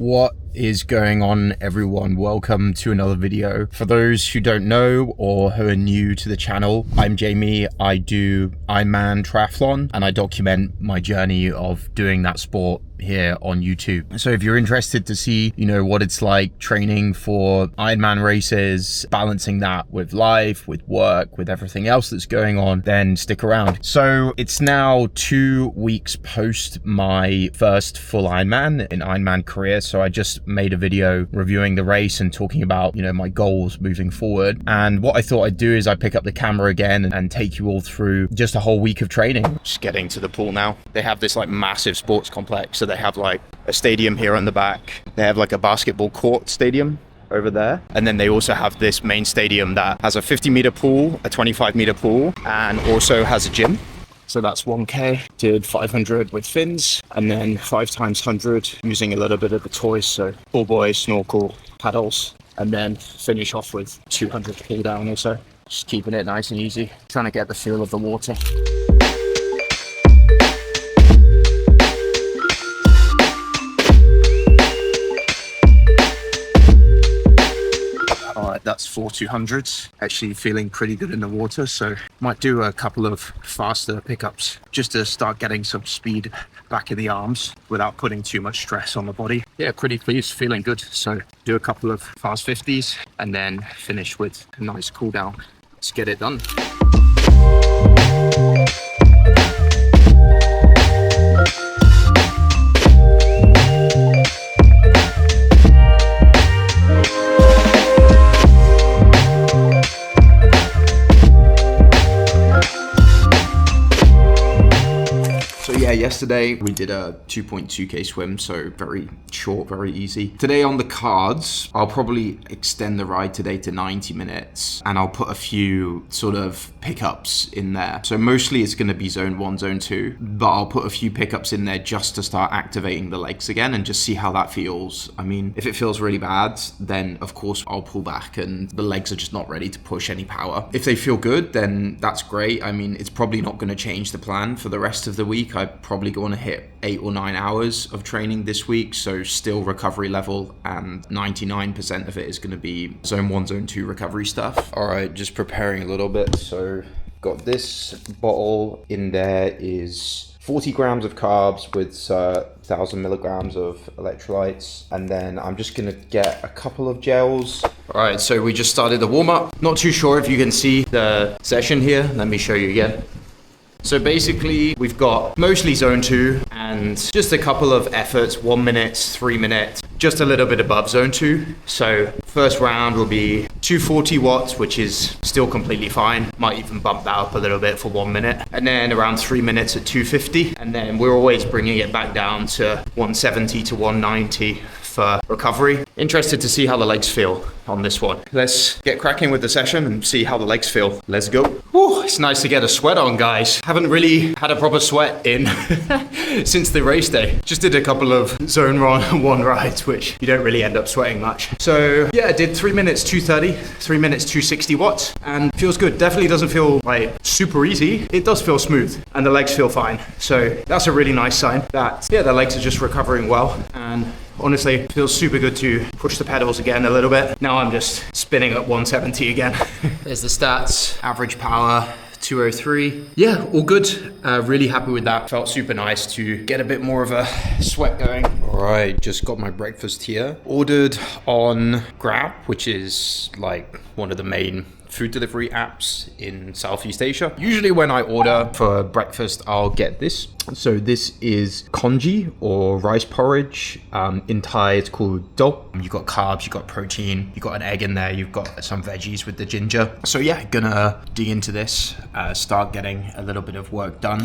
What is going on, everyone? Welcome to another video. For those who don't know or who are new to the channel, I'm Jamie. I do Ironman triathlon and I document my journey of doing that sport here on YouTube. So if you're interested to see, what it's like training for Ironman races, balancing that with life, with work, with everything else that's going on, then stick around. So it's now 2 weeks post my first full Ironman in Ironman career. So I just made a video reviewing the race and talking about, my goals moving forward. And what I thought I'd do is I pick up the camera again and take you all through just a whole week of training. Just getting to the pool now. They have this massive sports complex. So they have a stadium here on the back. They have a basketball court stadium over there. And then they also have this main stadium that has a 50-meter pool, a 25-meter pool, and also has a gym. So that's 1K, did 500 with fins, and then 5 times 100 using a little bit of the toys. So ball buoy, snorkel, paddles, and then finish off with 200 pull down or so. Just keeping it nice and easy, trying to get the feel of the water. That's 4 200s. Actually feeling pretty good in the water, so might do a couple of faster pickups just to start getting some speed back in the arms without putting too much stress on the body. Yeah, pretty pleased, feeling good. So do a couple of fast 50s and then finish with a nice cool down. Let's get it done. Yesterday we did a 2.2k swim, so very short, very easy. Today on the cards, I'll probably extend the ride today to 90 minutes and I'll put a few sort of pickups in there. So mostly it's going to be zone 1, zone 2, but I'll put a few pickups in there just to start activating the legs again and just see how that feels. I mean, if it feels really bad, then of course I'll pull back and the legs are just not ready to push any power. If they feel good, then that's great. I mean, it's probably not going to change the plan for the rest of the week. I probably going to hit 8 or 9 hours of training this week, so still recovery level, and 99% of it is going to be zone 1, zone 2 recovery stuff. All right, just preparing a little bit. So got this bottle in there is 40 grams of carbs with 1,000 milligrams of electrolytes, and then I'm just gonna get a couple of gels. All right, so we just started the warm-up. Not too sure if you can see the session here. Let me show you again. So basically we've got mostly zone 2 and just a couple of efforts, 1 minute, 3 minutes, just a little bit above zone 2. So first round will be 240 watts, which is still completely fine. Might even bump that up a little bit for 1 minute. And then around 3 minutes at 250. And then we're always bringing it back down to 170 to 190 for recovery. Interested to see how the legs feel on this one. Let's get cracking with the session and see how the legs feel. Let's go. Whew, it's nice to get a sweat on, guys. Haven't really had a proper sweat in since the race day. Just did a couple of zone 1 rides, which you don't really end up sweating much. So yeah, I did 3 minutes 230, 3 minutes 260 watts, and feels good. Definitely doesn't feel super easy. It does feel smooth and the legs feel fine. So that's a really nice sign that, yeah, the legs are just recovering well, and honestly, it feels super good to push the pedals again a little bit. Now I'm just spinning at 170 again. There's the stats. Average power, 203. Yeah, all good. Really happy with that. Felt super nice to get a bit more of a sweat going. All right, just got my breakfast here. Ordered on Grab, which is one of the main food delivery apps in Southeast Asia. Usually when I order for breakfast, I'll get this. So this is congee or rice porridge. In Thai, it's called do. You've got carbs, you've got protein, you've got an egg in there, you've got some veggies with the ginger. So yeah, gonna dig into this, start getting a little bit of work done.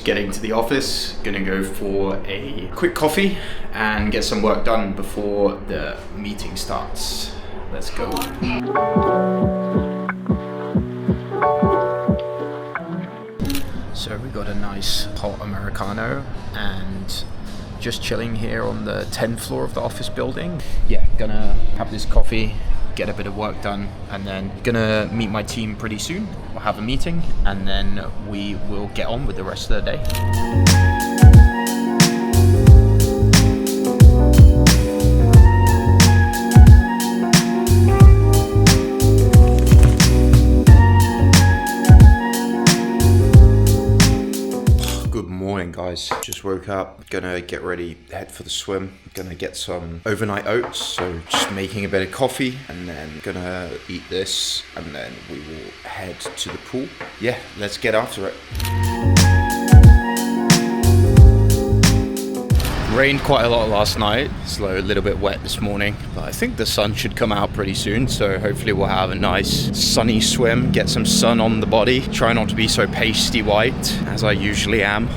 Getting to the office, gonna go for a quick coffee and get some work done before the meeting starts. Let's go. So we got a nice hot Americano and just chilling here on the 10th floor of the office building. Yeah, gonna have this coffee get a bit of work done, and then gonna meet my team pretty soon. We'll have a meeting, and then we will get on with the rest of the day. Guys, just woke up, gonna get ready, head for the swim, gonna get some overnight oats, so just making a bit of coffee, and then gonna eat this, and then we will head to the pool. Yeah, let's get after it. Rained quite a lot last night, so a little bit wet this morning, but I think the sun should come out pretty soon, so hopefully we'll have a nice sunny swim, get some sun on the body, try not to be so pasty white as I usually am.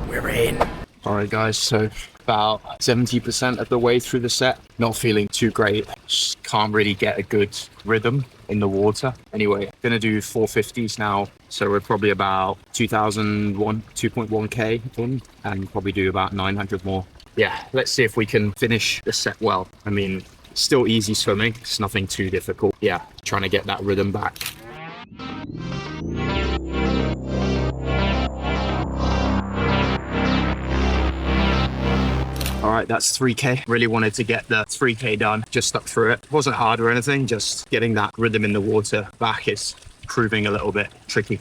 We're in. Alright guys, so about 70% of the way through the set. Not feeling too great. Just can't really get a good rhythm in the water. Anyway, gonna do 450s now. So we're probably about 2.1k in, and probably do about 900 more. Yeah, let's see if we can finish the set well. I mean, still easy swimming. It's nothing too difficult. Yeah, trying to get that rhythm back. Alright, that's 3k. Really wanted to get the 3k done. Just stuck through it. It wasn't hard or anything, just getting that rhythm in the water back is proving a little bit tricky.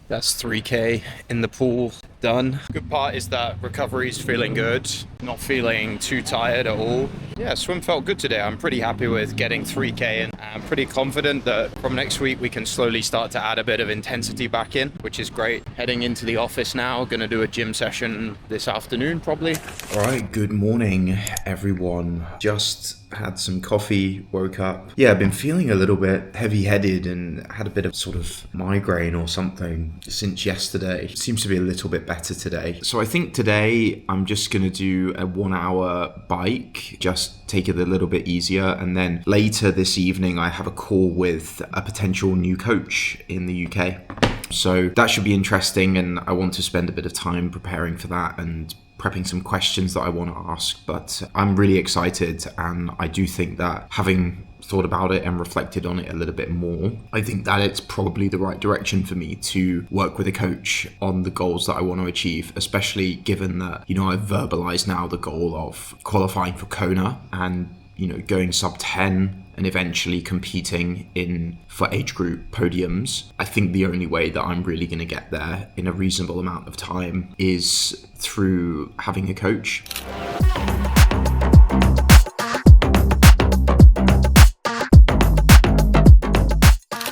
That's 3k in the pool done. Good part is that recovery's feeling good, not feeling too tired at all. Yeah, swim felt good today. I'm pretty happy with getting 3k in. I'm pretty confident that from next week we can slowly start to add a bit of intensity back in, which is great. Heading into the office now, gonna do a gym session this afternoon probably. All right, good morning everyone. Just had some coffee, woke up. Yeah, I've been feeling a little bit heavy-headed and had a bit of sort of migraine or something since yesterday. Seems to be a little bit better today. So I think today I'm just gonna do a 1 hour bike, just take it a little bit easier. And then later this evening, I have a call with a potential new coach in the UK. So that should be interesting, and I want to spend a bit of time preparing for that and prepping some questions that I want to ask. But I'm really excited, and I do think that having thought about it and reflected on it a little bit more, I think that it's probably the right direction for me to work with a coach on the goals that I want to achieve, especially given that, you know, I've verbalized now the goal of qualifying for Kona and, you know, going sub 10 and eventually competing in for age group podiums. I think the only way that I'm really going to get there in a reasonable amount of time is through having a coach.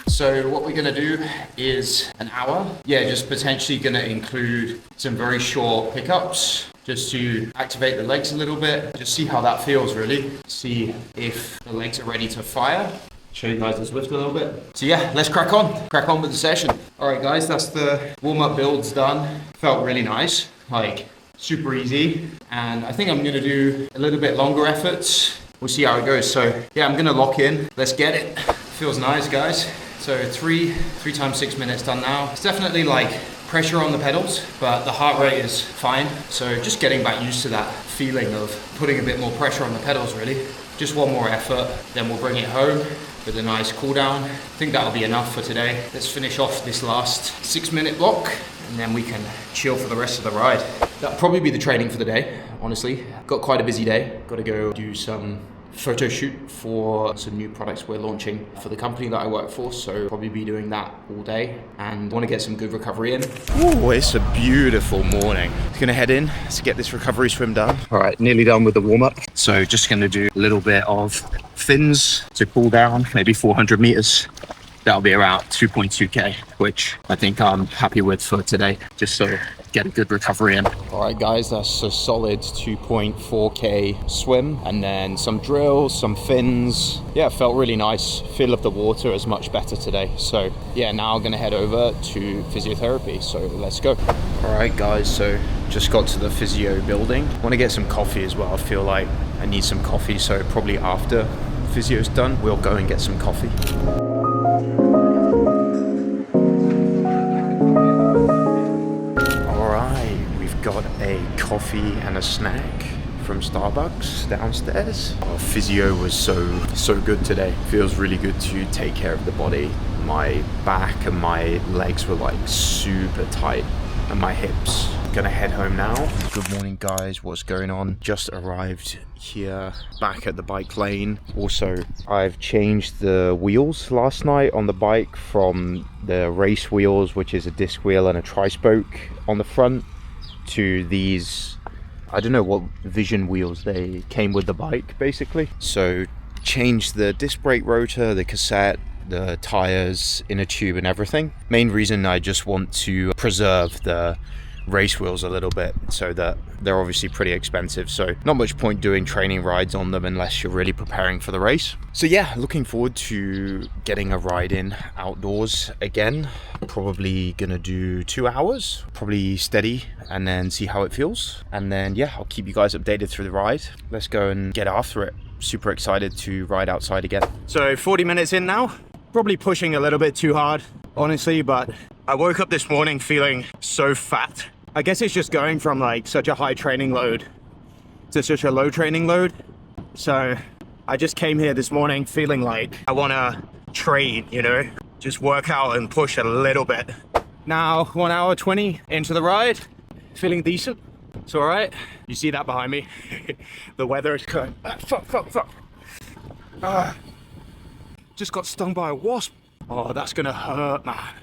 So what we're gonna do is an hour. Yeah, just potentially gonna include some very short pickups just to activate the legs a little bit. Just see how that feels really. See if the legs are ready to fire. Show you guys the Zwift a little bit. So yeah, let's crack on with the session. All right guys, that's the warm-up builds done. Felt really nice, like super easy. And I think I'm gonna do a little bit longer efforts. We'll see how it goes. So yeah, I'm gonna lock in. Let's get it. Feels nice, guys. So three times 6 minutes done now. It's definitely like pressure on the pedals, but the heart rate is fine. So just getting back used to that feeling of putting a bit more pressure on the pedals really. Just one more effort, then we'll bring it home with a nice cool down. I think that'll be enough for today. Let's finish off this last 6 minute block, and then we can chill for the rest of the ride. That'll probably be the training for the day, honestly. Got quite a busy day. Got to go do some photo shoot for some new products we're launching for the company that I work for, so probably be doing that all day and want to get some good recovery in. Oh, it's a beautiful morning. Gonna head in to get this recovery swim done. All right, nearly done with the warm-up. So just gonna do a little bit of fins to cool down, maybe 400 meters. That'll be around 2.2k, which I think I'm happy with for today, just so get a good recovery in. All right guys, that's a solid 2.4k swim, and then some drills, some fins. Yeah, felt really nice. Feel of the water is much better today. So yeah, now I'm gonna head over to physiotherapy, so let's go. All right guys, so just got to the physio building. Want to get some coffee as well. I feel like I need some coffee, so probably after physio's done, we'll go and get some coffee. got a coffee and a snack from Starbucks downstairs. Our physio was so good today. Feels really good to take care of the body. My back and my legs were like super tight, and my hips. Gonna head home now. Good morning, guys. What's going on? Just arrived here back at the bike lane. Also, I've changed the wheels last night on the bike from the race wheels, which is a disc wheel and a tri-spoke on the front, to these, I don't know what vision wheels, they came with the bike basically. So changed the disc brake rotor, the cassette, the tires, inner tube and everything. Main reason, I just want to preserve the race wheels a little bit, so that they're obviously pretty expensive, so not much point doing training rides on them unless you're really preparing for the race. So yeah, looking forward to getting a ride in outdoors again. Probably gonna do 2 hours, probably steady, and then see how it feels, and then yeah, I'll keep you guys updated through the ride. Let's go and get after it. Super excited to ride outside again. So 40 minutes in now, probably pushing a little bit too hard honestly, but I woke up this morning feeling so fat. I guess it's just going from like such a high training load to such a low training load. So I just came here this morning feeling like I want to train, you know, just work out and push a little bit. Now 1 hour 20 into the ride, feeling decent. It's all right. You see that behind me? The weather is going, fuck. Just got stung by a wasp. Oh, that's gonna hurt, man.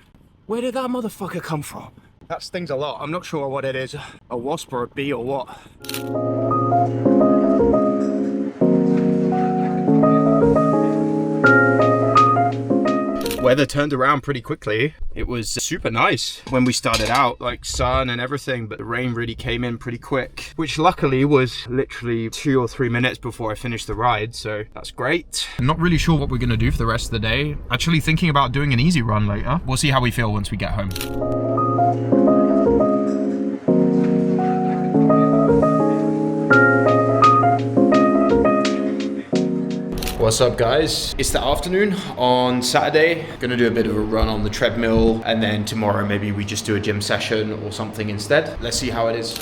Where did that motherfucker come from? That stings a lot. I'm not sure what it is, a wasp or a bee or what. Weather turned around pretty quickly. It was super nice when we started out, like sun and everything, but the rain really came in pretty quick, which luckily was literally 2 or 3 minutes before I finished the ride, so that's great. I'm not really sure what we're gonna do for the rest of the day. Actually thinking about doing an easy run later. We'll see how we feel once we get home. What's up, guys? It's the afternoon on Saturday. Gonna do a bit of a run on the treadmill, and then tomorrow maybe we just do a gym session or something instead. Let's see how it is.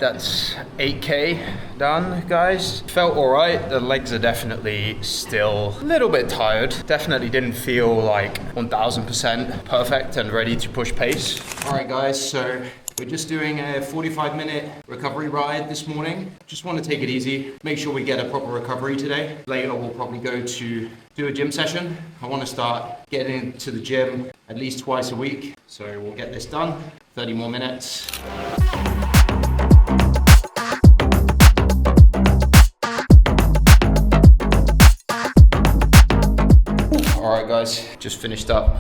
That's 8K done, guys. Felt all right. The legs are definitely still a little bit tired. Definitely didn't feel like 1000% perfect and ready to push pace. All right, guys, so we're just doing a 45-minute recovery ride this morning. Just want to take it easy, make sure we get a proper recovery today. Later, we'll probably go to do a gym session. I want to start getting to the gym at least twice a week. So we'll get this done. 30 more minutes. Alright guys, just finished up.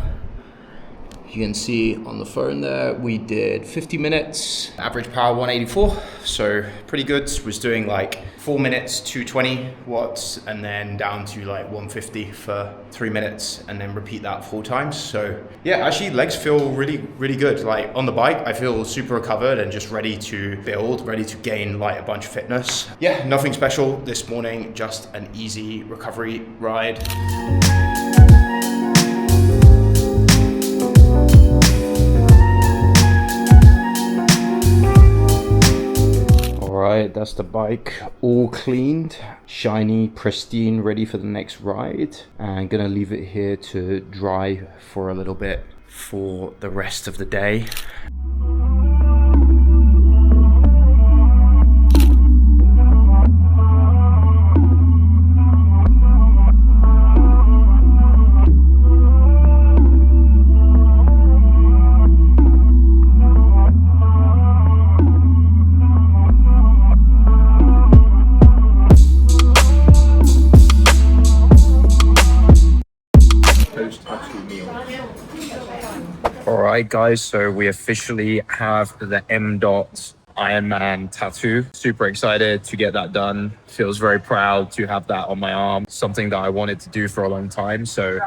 You can see on the phone there, we did 50 minutes, average power 184, so pretty good. Was doing like 4 minutes, 220 watts, and then down to like 150 for 3 minutes, and then repeat that 4 times. So yeah, actually legs feel really good. Like on the bike, I feel super recovered and just ready to build, ready to gain like a bunch of fitness. Yeah, nothing special this morning, just an easy recovery ride. Alright, that's the bike all cleaned, shiny, pristine, ready for the next ride. And gonna leave it here to dry for a little bit for the rest of the day. Alright guys, so we officially have the M.Dot Ironman tattoo. Super excited to get that done. Feels very proud to have that on my arm. Something that I wanted to do for a long time. So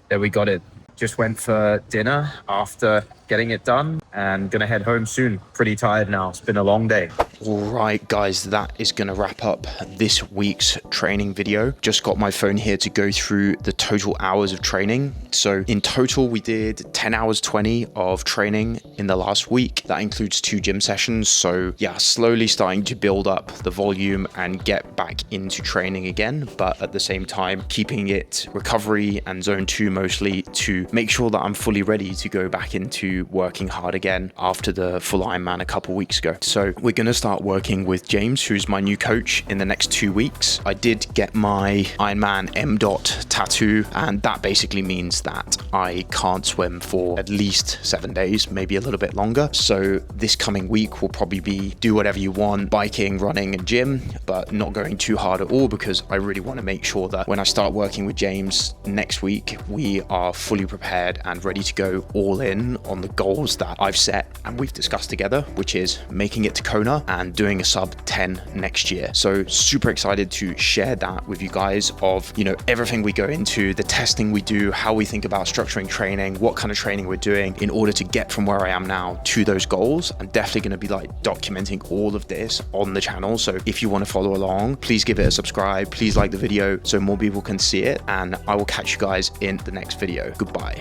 there we got it. Just went for dinner after getting it done and gonna head home soon. Pretty tired now. It's been a long day. All right, guys, that is going to wrap up this week's training video. Just got my phone here to go through the total hours of training. So in total, we did 10 hours 20 of training in the last week. That includes 2 gym sessions. So yeah, slowly starting to build up the volume and get back into training again. But at the same time, keeping it recovery and zone 2 mostly to make sure that I'm fully ready to go back into working hard again after the full Ironman a couple weeks ago. So we're going to start working with James, who's my new coach, in the next 2 weeks. I did get my Ironman M. tattoo, and that basically means that I can't swim for at least 7 days, maybe a little bit longer. So this coming week will probably be do whatever you want, biking, running, and gym, but not going too hard at all, because I really want to make sure that when I start working with James next week, we are fully prepared and ready to go all in on the goals that I've set and we've discussed together, which is making it to Kona and doing a sub 10 next year. So super excited to share that with you guys of, everything we go into, the testing we do, how we think about structuring training, what kind of training we're doing in order to get from where I am now to those goals. I'm definitely going to be documenting all of this on the channel. So if you want to follow along, please give it a subscribe, please like the video so more people can see it, and I will catch you guys in the next video. Goodbye.